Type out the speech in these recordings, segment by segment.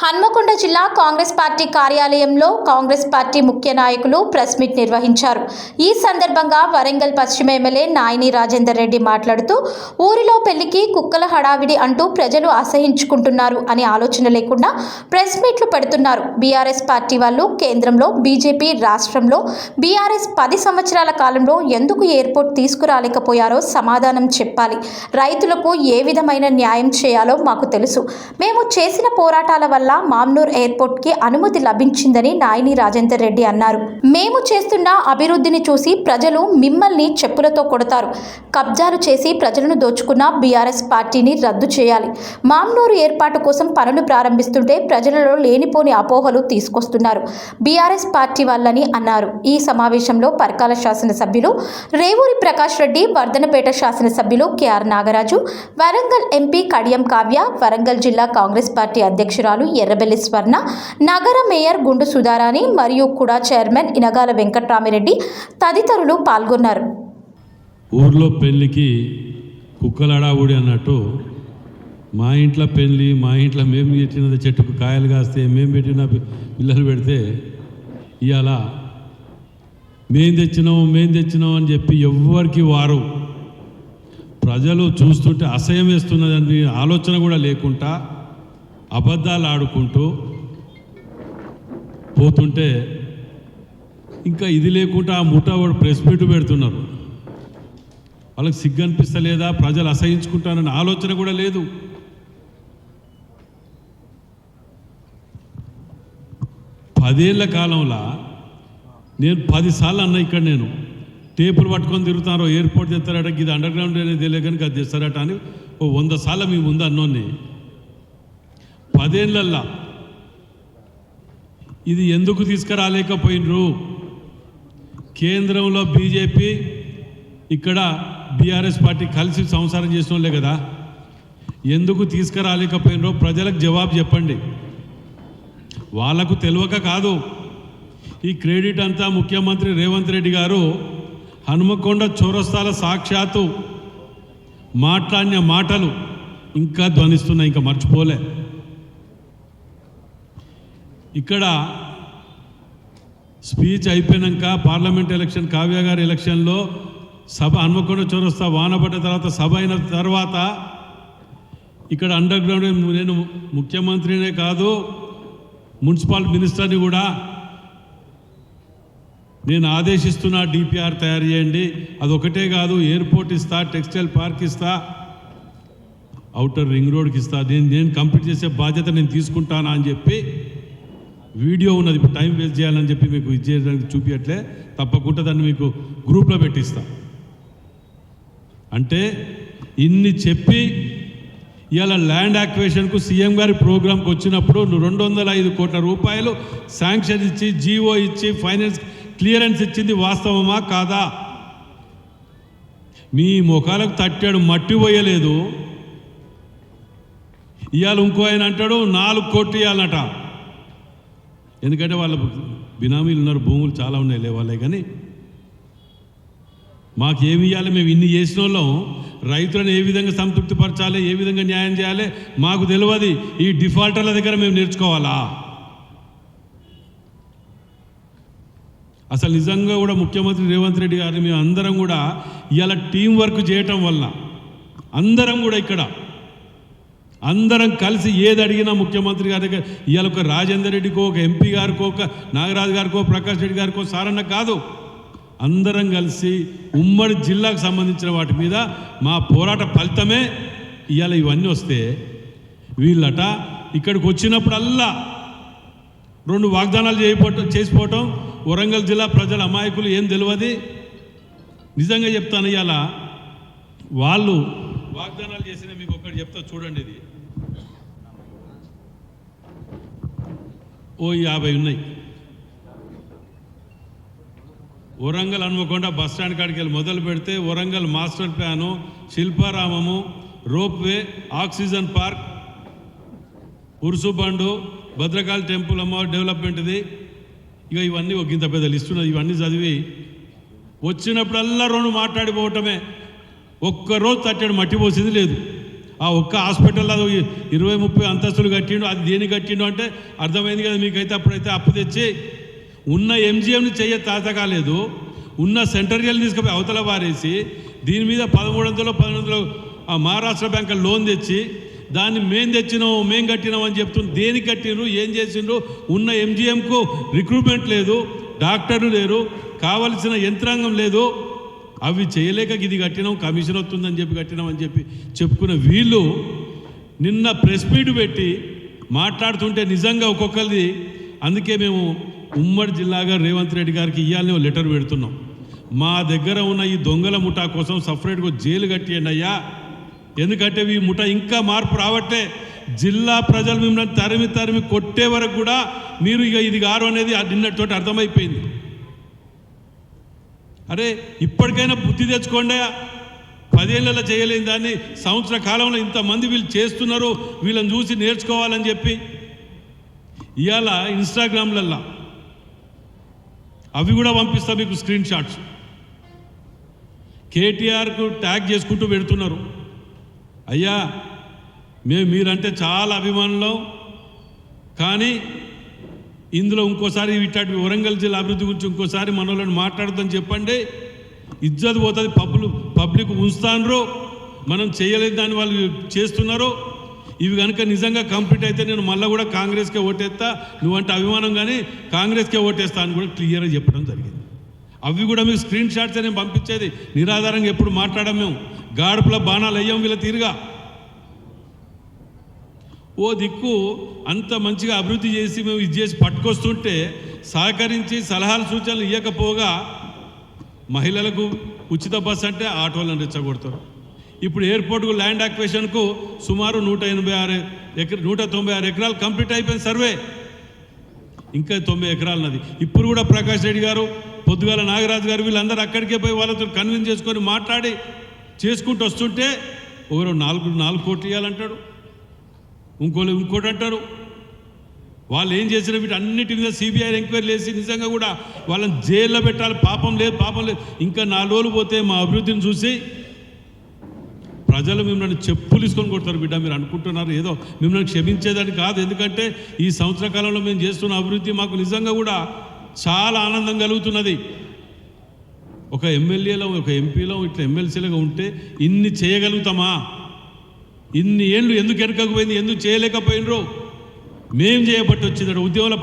హన్మకొండ జిల్లా కాంగ్రెస్ పార్టీ కార్యాలయంలో కాంగ్రెస్ పార్టీ ముఖ్య నాయకులు ప్రెస్ మీట్ నిర్వహించారు. ఈ సందర్భంగా వరంగల్ పశ్చిమ ఎమ్మెల్యే నాయిని రాజేందర్ రెడ్డి మాట్లాడుతూ, ఊరిలో పెళ్లికి కుక్కల హడావిడి అంటూ ప్రజలు అసహించుకుంటున్నారు అని ఆలోచన లేకుండా ప్రెస్ మీట్లు పెడుతున్నారు. బీఆర్ఎస్ పార్టీ వాళ్ళు కేంద్రంలో, బీజేపీ రాష్ట్రంలో బీఆర్ఎస్ 10 సంవత్సరాల కాలంలో ఎందుకు ఎయిర్పోర్ట్ తీసుకురాలేకపోయారో సమాధానం చెప్పాలి. రైతులకు ఏ విధమైన న్యాయం చేయాలో మాకు తెలుసు. మేము చేసిన పోరాటాల వల్ల మామ్నూర్ ఎయిర్పోర్ట్ కి అనుమతి లభించిందని నాయిని రాజేందర్ రెడ్డి అన్నారు. మేము చేస్తున్న అభివృద్ధిని చూసి ప్రజలు మిమ్మల్ని చెప్పులతో కొడతారు. కబ్జాలు చేసి ప్రజలను దోచుకున్న బీఆర్ఎస్ పార్టీని రద్దు చేయాలి. మామ్నూరు ఏర్పాటు కోసం పనులు ప్రారంభిస్తుంటే ప్రజలలో లేనిపోని అపోహలు తీసుకొస్తున్నారు బీఆర్ఎస్ పార్టీ వాళ్ళని అన్నారు. ఈ సమావేశంలో పరకాల శాసనసభ్యులు రేవూరి ప్రకాష్ రెడ్డి, వర్ధనపేట శాసనసభ్యులు కేఆర్ నాగరాజు, వరంగల్ ఎంపీ కడియం కావ్య, వరంగల్ జిల్లా కాంగ్రెస్ పార్టీ అధ్యక్షురాలు ఎర్రబెల్లి స్వర్ణ, నగర మేయర్ గుండు సుధారాణి మరియు కుడా చైర్మన్ ఇనగాల వెంకట్రామిరెడ్డి తదితరులు పాల్గొన్నారు. ఊర్లో పెళ్లికి కుక్కలడావుడి అన్నట్టు మా ఇంట్లో పెళ్ళి, మా ఇంట్లో మేము పెట్టిన చెట్టుకు కాయలు కాస్తే, మేము పెట్టిన పిల్లలు పెడితే ఇవాళ మేం తెచ్చినాం అని చెప్పి ఎవ్వరికి వారు ప్రజలు చూస్తుంటే అసహ్యం వేస్తున్నదని ఆలోచన కూడా లేకుండా అబద్ధాలు ఆడుకుంటూ పోతుంటే ఇంకా ఇది లేకుండా ఆ ముఠావాడు ప్రెస్ మీట్ పెడుతున్నారు. వాళ్ళకి సిగ్గు అనిపిస్తలేదా? ప్రజలు అసహించుకుంటారని ఆలోచన కూడా లేదు. పదేళ్ల కాలంలో నేను 10 సార్లు అన్న ఇక్కడ నేను టేపులు పట్టుకొని తిరుగుతారో ఎయిర్పోర్ట్ తెస్తారట, ఇది అండర్ గ్రౌండ్ అనేది తెలియదు కానీ అది తెస్తారట అని 100 సార్లు మీ ముందు అన్నోని 10 ఏళ్ళల్లా ఇది ఎందుకు తీసుకురాలేకపోయినరు? కేంద్రంలో బీజేపీ, ఇక్కడ బీఆర్ఎస్ పార్టీ కలిసి సంసారం చేసిన వాళ్ళే కదా, ఎందుకు తీసుకురాలేకపోయినరో ప్రజలకు జవాబు చెప్పండి. వాళ్లకు తెలియక కాదు. ఈ క్రెడిట్ అంతా ముఖ్యమంత్రి రేవంత్ రెడ్డి గారు హనుమకొండ చౌరస్తాల సాక్షాత్తు మాట్లాడిన మాటలు ఇంకా ధ్వనిస్తున్నాయి, ఇంకా మర్చిపోలే. ఇక్కడ స్పీచ్ అయిపోయాక పార్లమెంట్ ఎలక్షన్, కావ్య గారి ఎలక్షన్లో సభ హనుమకొండ చౌరస్తా వానపడ్డ తర్వాత సభ అయిన తర్వాత ఇక్కడ అండర్ గ్రౌండ్ నేను ముఖ్యమంత్రినే కాదు మున్సిపల్ మినిస్టర్ని కూడా నేను ఆదేశిస్తున్నా, డిపిఆర్ తయారు చేయండి. అదొకటే కాదు, ఎయిర్పోర్ట్ ఇస్తా, టెక్స్టైల్ పార్క్ ఇస్తా, అవుటర్ రింగ్ రోడ్కి ఇస్తా, నేను కంప్లీట్ చేసే బాధ్యత నేను తీసుకుంటానా అని చెప్పి వీడియో ఉన్నది. ఇప్పుడు టైం వేస్ట్ చేయాలని చెప్పి మీకు ఇచ్చేయడానికి చూపించట్లే, తప్పకుండా దాన్ని మీకు గ్రూప్లో పెట్టిస్తా. అంటే ఇన్ని చెప్పి ఇవాళ ల్యాండ్ యాక్విజిషన్కు సీఎం గారి ప్రోగ్రాంకి వచ్చినప్పుడు 205 కోట్ల రూపాయలు శాంక్షన్ ఇచ్చి, జీవో ఇచ్చి, ఫైనాన్స్ క్లియరెన్స్ ఇచ్చింది వాస్తవమా కాదా? మీ ముఖాలకు తట్టాడు, మట్టి పోయలేదు. ఇవాళ ఇంకో ఆయన అంటాడు 4 కోట్లు ఇవ్వాలన్నట. ఎందుకంటే వాళ్ళ బినామీలు ఉన్నారు, భూములు చాలా ఉన్నాయి వాళ్ళే. కానీ మాకు ఏమి ఇవ్వాలి? మేము ఇన్ని చేసిన వాళ్ళం రైతులను ఏ విధంగా సంతృప్తిపరచాలి, ఏ విధంగా న్యాయం చేయాలి మాకు తెలియదు. ఈ డిఫాల్టర్ల దగ్గర మేము నేర్చుకోవాలా? అసలు నిజంగా కూడా ముఖ్యమంత్రి రేవంత్ రెడ్డి గారిని మేము అందరం కూడా ఇవాళ టీం వర్క్ చేయటం వల్ల అందరం కూడా ఇక్కడ అందరం కలిసి ఏది అడిగినా ముఖ్యమంత్రి గారి దగ్గర ఇవాళ ఒక రాజేందర్ రెడ్డికో, ఒక ఎంపీ గారికో, ఒక నాగరాజు గారికో, ప్రకాష్ రెడ్డి గారికో, సారన్న కాదు, అందరం కలిసి ఉమ్మడి జిల్లాకు సంబంధించిన వాటి మీద మా పోరాట ఫలితమే ఇవాళ ఇవన్నీ వస్తే వీళ్ళట ఇక్కడికి వచ్చినప్పుడల్లా 2 వాగ్దానాలు చేసిపోవటం. వరంగల్ జిల్లా ప్రజల అమాయకులు ఏం తెలియదు. నిజంగా చెప్తాను, ఇవాళ వాళ్ళు వాగ్దానాలు చేసిన మీకు ఒకటి చెప్తా చూడండి. ఇది 50 ఉన్నాయి. వరంగల్ హన్మకొండ బస్ స్టాండ్ కాడికి వెళ్ళి మొదలు పెడితే Warangal master plan, Shilparamam, ropeway, oxygen park, ఉరుసుబండు, భద్రకాళి టెంపుల్ అమ్మవారి డెవలప్మెంట్ది, ఇక ఇవన్నీ ఒక ఇంత పెద్ద లిస్ట్ ఉన్నది. ఇవన్నీ చదివి వచ్చినప్పుడల్లా 2 మాట్లాడిపోవటమే. ఒక్కరోజు తట్టాడు మట్టి పోసింది లేదు. ఆ ఒక్క హాస్పిటల్లో 20-30 అంతస్తులు కట్టిండు. అది దేని కట్టిండు అంటే అర్థమైంది కదా మీకైతే. అప్పుడైతే అప్పు తెచ్చి ఉన్న ఎంజిఎంని తాత కాలేదు, ఉన్న సెంట్రల్ తీసుకుపోయి అవతల వారేసి దీని మీద 1300 మహారాష్ట్ర బ్యాంకు లోన్ తెచ్చి దాన్ని మేము కట్టినాం అని చెప్తున్నారు. దేనికి కట్టినరు, ఏం చేసిండ్రు? ఉన్న ఎంజిఎంకు రిక్రూట్మెంట్ లేదు, డాక్టర్లు లేరు, కావలసిన యంత్రాంగం లేదు. అవి చేయలేక ఇది కట్టినాం, కమిషన్ వస్తుందని చెప్పి కట్టినాం అని చెప్పి చెప్పుకున్న వీళ్ళు నిన్న ప్రెస్ మీట్ పెట్టి మాట్లాడుతుంటే నిజంగా ఒక్కొక్కరిది. అందుకే మేము ఉమ్మడి జిల్లాగా రేవంత్ రెడ్డి గారికి ఇవ్వాలని లెటర్ పెడుతున్నాం. మా దగ్గర ఉన్న ఈ దొంగల ముఠా కోసం సపరేట్గా జైలు కట్టియండి అయ్యా. ఎందుకంటే ఈ ముఠా ఇంకా మార్పు రావట్లే. జిల్లా ప్రజలు మిమ్మల్ని తరిమి కొట్టే వరకు కూడా మీరు ఇక ఇది గారు అనేది నిన్నటితో అర్థమైపోయింది. అరే ఇప్పటికైనా బుద్ధి తెచ్చుకోండి. 10 ఏళ్ళలో చేయలేని దాన్ని సంవత్సర కాలంలో ఇంతమంది వీళ్ళు చేస్తున్నారు, వీళ్ళని చూసి నేర్చుకోవాలని చెప్పి ఇవాళ ఇన్స్టాగ్రామ్లల్లో అవి కూడా పంపిస్తా మీకు స్క్రీన్ షాట్స్. కేటీఆర్కు ట్యాగ్ చేసుకుంటూ పెడుతున్నారు. అయ్యా మీరంటే చాలా అభిమానులం, కానీ ఇందులో ఇంకోసారి ఇట్లాంటి వరంగల్ జిల్లా అభివృద్ధి గురించి ఇంకోసారి మన వాళ్ళని మాట్లాడదని చెప్పండి. ఇజ్జత్ పోతుంది, పబ్లిక్ ఉంచుతాన్రు, మనం చేయలేదు దాన్ని వాళ్ళు చేస్తున్నారు. ఇవి కనుక నిజంగా కంప్లీట్ అయితే నేను మళ్ళీ కూడా కాంగ్రెస్కే ఓటేస్తా, నువ్వంటే అభిమానం కానీ కాంగ్రెస్కే ఓటేస్తా అని కూడా క్లియర్గా చెప్పడం జరిగింది. అవి కూడా మీకు స్క్రీన్ షాట్స్ నేను పంపించేది. నిరాధారంగా ఎప్పుడు మాట్లాడాం మేము, గాడుపుల బాణాలు అయ్యాం వీళ్ళ తీరుగా. ఓ దిక్కు అంత మంచిగా అభివృద్ధి చేసి మేము ఇది చేసి పట్టుకొస్తుంటే సహకరించి సలహాలు సూచనలు ఇవ్వకపోగా మహిళలకు ఉచిత బస్సు అంటే ఆటోలను రెచ్చగొడతారు. ఇప్పుడు ఎయిర్పోర్ట్కు ల్యాండ్ అక్విజిషన్కు సుమారు 196 ఎకరాలు కంప్లీట్ అయిపోయింది సర్వే. ఇంకా 9 ఎకరాలు ఉన్నది. ఇప్పుడు కూడా ప్రకాష్ రెడ్డి గారు, పొద్దుగాల నాగరాజు గారు వీళ్ళందరూ అక్కడికే పోయి వాళ్ళతో కన్విన్స్ చేసుకొని మాట్లాడి చేసుకుంటూ వస్తుంటే ఒకరు 4 కోట్లు ఇవ్వాలంటాడు, ఇంకోటి అంటారు. వాళ్ళు ఏం చేసిన వీటి అన్నిటి మీద సిబిఐ ఎంక్వైరీ చేసి నిజంగా కూడా వాళ్ళని జైల్లో పెట్టాలి. పాపం లేదు. ఇంకా 4 రోజులు పోతే మా అభివృద్ధిని చూసి ప్రజలు మిమ్మల్ని చెప్పులు తీసుకొని కొడతారు. బిడ్డ మీరు అనుకుంటున్నారు ఏదో మిమ్మల్ని క్షమించేదని కాదు. ఎందుకంటే ఈ సంవత్సర కాలంలో మేము చేస్తున్న అభివృద్ధి మాకు నిజంగా కూడా చాలా ఆనందం కలుగుతున్నది. ఒక ఎమ్మెల్యేలో, ఒక ఎంపీలో, ఇట్లా ఎమ్మెల్సీలుగా ఉంటే ఇన్ని చేయగలుగుతామా? ఇన్ని ఏళ్ళు ఎందుకు వెనకపోయింది, ఎందుకు చేయలేకపోయినరు? మేం చేయబట్టి వచ్చిందట ఉద్యమాల.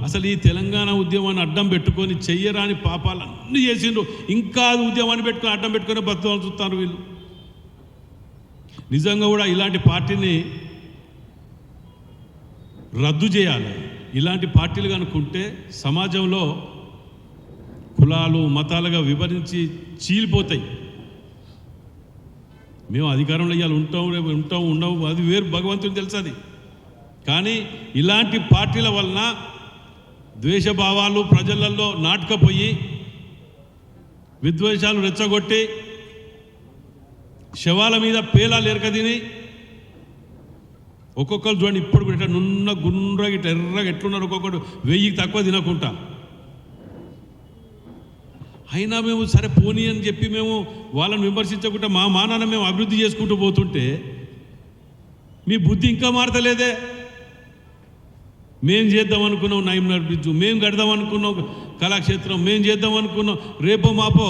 అసలు ఈ తెలంగాణ ఉద్యమాన్ని అడ్డం పెట్టుకొని చెయ్యరాని పాపాలు అన్నీ చేసిండ్రు. ఇంకా ఉద్యమాన్ని పెట్టుకొని అడ్డం పెట్టుకొని బతకాలని చూస్తారు వీళ్ళు. నిజంగా కూడా ఇలాంటి పార్టీని రద్దు చేయాలి. ఇలాంటి పార్టీలు కనుక్కుంటే సమాజంలో కులాలు మతాలుగా విభజించి చీలిపోతాయి. మేము అధికారంలో ఇవాళ ఉంటాం ఉండవు అది వేరు, భగవంతుని తెలుసు అది. కానీ ఇలాంటి పార్టీల వలన ద్వేషభావాలు ప్రజలలో నాటుకపోయి విద్వేషాలు రెచ్చగొట్టి శవాల మీద పేలాలు ఎరకదిని ఒక్కొక్కరు చూడండి ఇప్పుడు కూడా ఇట్లా నున్న గుండ్రగా ఇట్లా ఎర్రగా ఎట్లున్నారు. ఒక్కొక్కడు 1000కి తక్కువ తినకుంటా. అయినా మేము సరే పోనీ అని చెప్పి మేము వాళ్ళని విమర్శించకుండా మా మానాన్ని మేము అభివృద్ధి చేసుకుంటూ పోతుంటే మీ బుద్ధి ఇంకా మారతలేదే. మేం చేద్దాం అనుకున్నాం నైమ్నర్ బ్రిడ్జు, మేము కడదాం అనుకున్నాం కళాక్షేత్రం, మేము చేద్దాం అనుకున్నాం. రేపో మాపో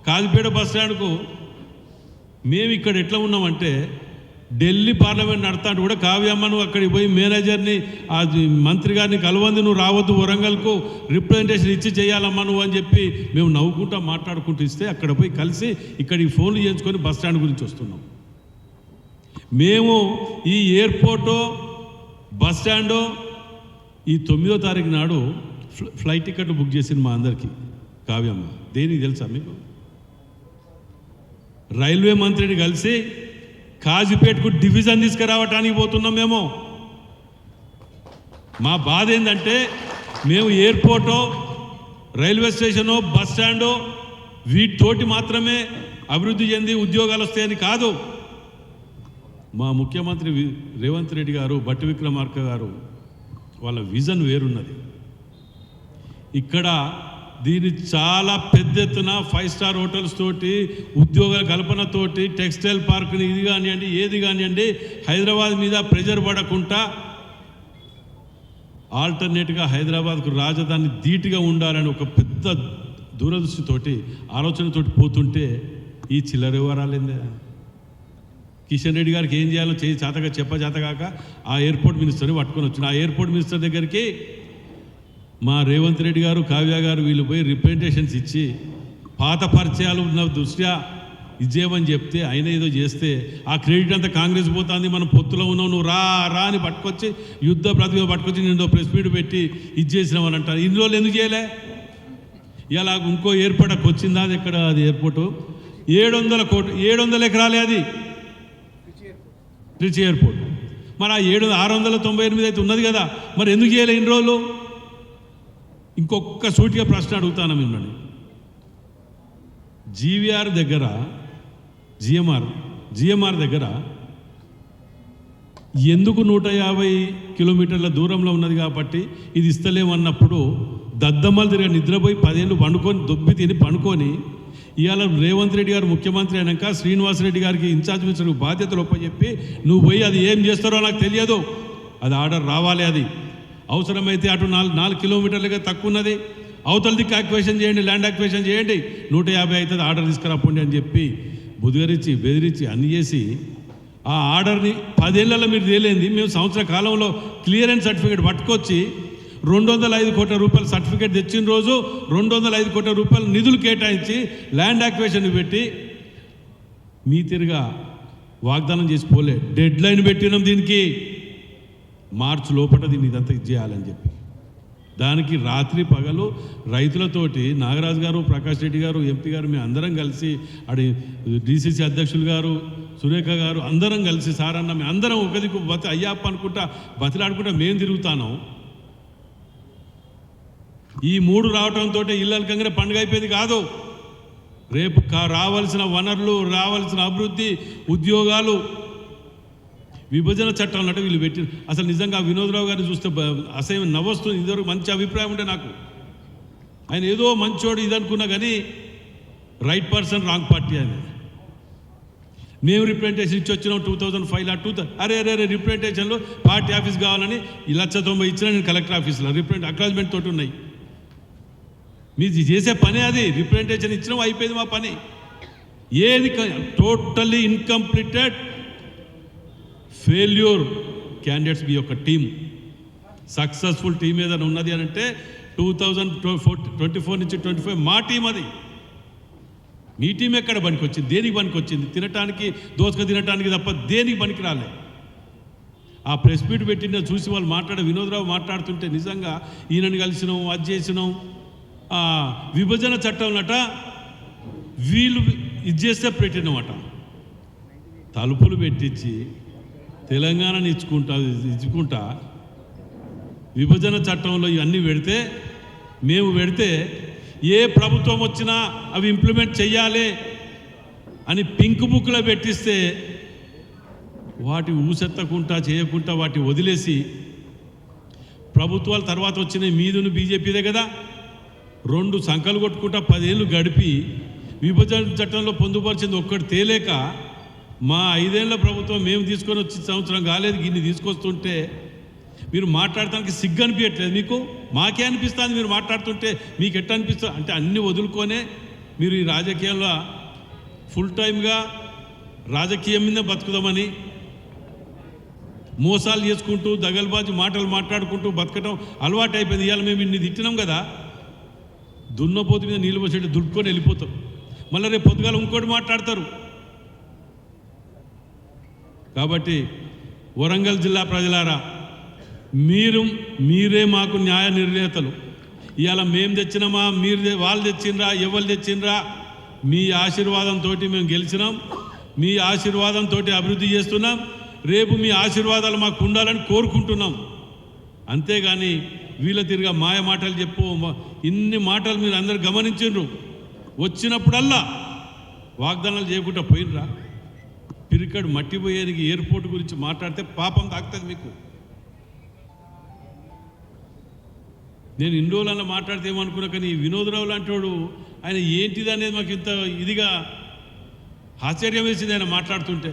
కాజిపేట బస్ స్టాండ్కు మేము ఇక్కడ ఎట్లా ఉన్నామంటే ఢిల్లీ పార్లమెంట్ నడతాంటే కూడా కావ్యమ్మ నువ్వు అక్కడికి పోయి మేనేజర్ని ఆ మంత్రి గారిని కలవంది, నువ్వు రావద్దు వరంగల్కు, రిప్రజెంటేషన్ ఇచ్చి చేయాలమ్మా నువ్వు అని చెప్పి మేము నవ్వుకుంటా మాట్లాడుకుంటూ ఇస్తే అక్కడ పోయి కలిసి ఇక్కడికి ఫోన్లు చేయించుకొని బస్ స్టాండ్ గురించి వస్తున్నాం. మేము ఈ ఎయిర్పోర్టు బస్ స్టాండు ఈ 9వ తారీఖు నాడు ఫ్లైట్ టికెట్లు బుక్ చేసింది మా అందరికీ కావ్యమ్మ. దేనికి తెలుసా మీకు? రైల్వే మంత్రిని కలిసి కాజీపేటకు డివిజన్ తీసుకురావటానికి పోతున్నాం మేము. మా బాధ ఏంటంటే మేము ఎయిర్పోర్టో, రైల్వే స్టేషనో, బస్ స్టాండో వీటితోటి మాత్రమే అభివృద్ధి చెంది ఉద్యోగాలు వస్తాయని కాదు. మా ముఖ్యమంత్రి రేవంత్ రెడ్డి గారు, బట్టి విక్రమార్క గారు వాళ్ళ విజన్ వేరున్నది. ఇక్కడ దీన్ని చాలా పెద్ద ఎత్తున 5 స్టార్ హోటల్స్ తోటి ఉద్యోగాల కల్పనతోటి టెక్స్టైల్ పార్క్ని ఇది కానివ్వండి ఏది కానివ్వండి హైదరాబాద్ మీద ప్రెజర్ పడకుండా ఆల్టర్నేట్గా హైదరాబాద్కు రాజధాని ధీటుగా ఉండాలని ఒక పెద్ద దూరదృష్టితోటి ఆలోచనతోటి పోతుంటే ఈ చిల్లర వివరాలేందే. కిషన్ రెడ్డి గారికి ఏం చేయాలో చేతగాక ఆ ఎయిర్పోర్ట్ మినిస్టర్ని పట్టుకొని వచ్చిన. ఆ ఎయిర్పోర్ట్ మినిస్టర్ దగ్గరికి మా రేవంత్ రెడ్డి గారు కావ్య గారు వీళ్ళు పోయి రిప్రజెంటేషన్స్ ఇచ్చి పాత పరిచయాలు ఉన్న దృష్ట్యా ఇచ్చేయమని చెప్తే ఆయన ఏదో చేస్తే ఆ క్రెడిట్ అంతా కాంగ్రెస్ పోతుంది, మనం పొత్తులో ఉన్నావు, నువ్వు రా అని పట్టుకొచ్చి యుద్ధ ప్రతిభ పట్టుకొచ్చి నేను ప్రెస్ మీట్ పెట్టి ఇచ్చేసినామని అంటారు. ఇన్ని రోజులు ఎందుకు చేయలే? ఇలా ఇంకో ఎయిర్పోర్ట్ వచ్చిందా? అది ఎక్కడ అది ఎయిర్పోర్టు 700 ఎకరాలే అది ట్రిచి ఎయిర్పోర్ట్. మరి ఆ 698 అయితే ఉన్నది కదా, మరి ఎందుకు చేయలే ఇన్ని రోజులు? ఇంకొక సూటిగా ప్రశ్న అడుగుతాను మిమ్మల్ని. జీవీఆర్ దగ్గర జిఎంఆర్ దగ్గర ఎందుకు 150 కిలోమీటర్ల దూరంలో ఉన్నది కాబట్టి ఇది ఇస్తలేమన్నప్పుడు దద్దమ్మలు తిరిగి నిద్రపోయి 10 ఏళ్ళు పండుకొని దొబ్బి తిని పండుకొని ఇవాళ రేవంత్ రెడ్డి గారు ముఖ్యమంత్రి అయినాక శ్రీనివాసరెడ్డి గారికి ఇన్ఛార్జ్ మినిస్టర్ బాధ్యతలు ఒప్పచెప్పి నువ్వు పోయి అది ఏం చేస్తారో నాకు తెలియదు, అది ఆర్డర్ రావాలి, అది అవసరమైతే అటు 4 కిలోమీటర్లుగా తక్కువ ఉన్నది అవతల దిక్కు యాక్వేషన్ చేయండి, ల్యాండ్ యాక్వేషన్ చేయండి, 150 అవుతుంది ఆర్డర్ తీసుకురాపోండి అని చెప్పి బుదిగరించి బెదిరించి అన్ని చేసి ఆ ఆర్డర్ని 10 ఏళ్లలో మీరు తేలేంది. మేము సంవత్సర కాలంలో క్లియరెన్స్ సర్టిఫికేట్ పట్టుకొచ్చి 205 కోట్ల రూపాయల సర్టిఫికేట్ తెచ్చిన రోజు 205 కోట్ల రూపాయల నిధులు కేటాయించి ల్యాండ్ యాక్వేషన్ పెట్టి మీ తిరిగా వాగ్దానం చేసి పోలే. డెడ్ లైన్ పెట్టినాం దీనికి, మార్చి లోపల దీన్ని ఇదంతా చేయాలని చెప్పి. దానికి రాత్రి పగలు రైతులతోటి నాగరాజు గారు, ప్రకాష్ రెడ్డి గారు, ఎంపీ గారు మేము అందరం కలిసి అడి డిసిసి అధ్యక్షులు గారు, సురేఖ గారు అందరం కలిసి సారన్న మేము అందరం ఒక దిక్కు అయ్యాప్ప అనుకుంటా బతిలాడుకుంటా మేము తిరుగుతాను. ఈ 3 రావడంతో ఇళ్ళకంగానే పండుగ అయిపోయింది కాదు. రేపు రావాల్సిన వనరులు, రావాల్సిన అభివృద్ధి, ఉద్యోగాలు, విభజన చట్టం అంటే వీళ్ళు పెట్టి అసలు నిజంగా వినోద్రావు గారిని చూస్తే అసహ్యం నవ్వొస్తుంది. ఇదివరకు మంచి అభిప్రాయం ఉంటే నాకు, ఆయన ఏదో మంచోడు ఇది అనుకున్నా కానీ రైట్ పర్సన్ రాంగ్ పార్టీ అని. మేము రిప్రజెంటేషన్ ఇచ్చి వచ్చినాం 2005 అరే రిప్రజెంటేషన్లో పార్టీ ఆఫీస్ కావాలని 1,90,000 ఇచ్చినా నేను కలెక్టర్ ఆఫీస్లో అక్నాలజ్మెంట్ తోటి ఉన్నాయి. మీరు చేసే పని అది, రిప్రజెంటేషన్ ఇచ్చినాం అయిపోయింది మా పని. ఏది టోటల్లీ ఇన్కంప్లీటెడ్ ఫెయిల్యూర్ క్యాండిడేట్స్ మీ యొక్క టీం. సక్సెస్ఫుల్ టీం ఏదైనా ఉన్నది అని అంటే 2024 నుంచి 25 మా టీం అది. మీ టీం ఎక్కడ పనికొచ్చింది? దేనికి పనికొచ్చింది? తినటానికి, దోసక తినటానికి తప్ప దేనికి పనికి రాలే. ఆ ప్రెస్ మీట్ పెట్టిన చూసి వాళ్ళు వినోద్రావు మాట్లాడుతుంటే నిజంగా ఈయనని కలిసినాం, అది చేసినాం. విభజన చట్టంలట వీళ్ళు ఇది చేస్తే పెట్టినమాట తలుపులు పెట్టించి తెలంగాణని ఇచ్చుకుంటా విభజన చట్టంలో ఇవన్నీ పెడితే ఏ ప్రభుత్వం వచ్చినా అవి ఇంప్లిమెంట్ చెయ్యాలి అని పింక్ బుక్లో పెట్టిస్తే వాటి ఊసెత్తకుండా చేయకుండా వాటి వదిలేసి ప్రభుత్వాల తర్వాత వచ్చిన మీదును బీజేపీదే కదా 2 సంకలు కొట్టుకుంటా 10 ఏళ్ళు గడిపి విభజన చట్టంలో పొందుపరిచింది ఒక్కటి తేలేక మా 5 ఏళ్ల ప్రభుత్వం మేము తీసుకొని వచ్చి సంవత్సరం కాలేదు గిన్ని తీసుకొస్తుంటే మీరు మాట్లాడటానికి సిగ్గు అనిపించట్లేదు మీకు? మాకే అనిపిస్తుంది మీరు మాట్లాడుతుంటే. మీకు ఎట్లా అనిపిస్తుంది అంటే అన్నీ వదులుకొనే మీరు ఈ రాజకీయాల్లో ఫుల్ టైమ్గా రాజకీయం మీద బతుకుదామని మోసాలు చేసుకుంటూ దగల్బాజు మాటలు మాట్లాడుకుంటూ బతకటం అలవాటు అయిపోయింది. ఇవాళ మేము ఇన్ని తిట్టినాం కదా, దున్నపోతు మీద నీళ్ళు పోసేట్టు దుడుకొని వెళ్ళిపోతాం. మళ్ళీ రేపు పొద్దుగాల ఇంకోటి మాట్లాడతారు. కాబట్టి వరంగల్ జిల్లా ప్రజలారా, మీరే మాకు న్యాయ నిర్ణేతలు. ఇవాళ మేము తెచ్చినామా, వాళ్ళు తెచ్చిండ్రా, ఎవరు తెచ్చిండ్రా, మీ ఆశీర్వాదంతో మేము గెలిచినాం, మీ ఆశీర్వాదంతో అభివృద్ధి చేస్తున్నాం. రేపు మీ ఆశీర్వాదాలు మాకు ఉండాలని కోరుకుంటున్నాం. అంతేగాని వీళ్ళ తిరిగా మాయ మాటలు చెప్పు, ఇన్ని మాటలు మీరు అందరు గమనించిండ్రు. వచ్చినప్పుడల్లా వాగ్దానాలు చేయకుండా పోయినరా. పిరికడు మట్టిపోయేనికి ఎయిర్పోర్ట్ గురించి మాట్లాడితే పాపం తాకుతుంది మీకు. నేను ఇన్ని రోజులలో మాట్లాడితే ఏమనుకున్నా, కానీ వినోద్రావు లాంటి వాడు ఆయన ఏంటిది అనేది మాకు ఇంత ఇదిగా ఆశ్చర్యం వేసింది ఆయన మాట్లాడుతుంటే.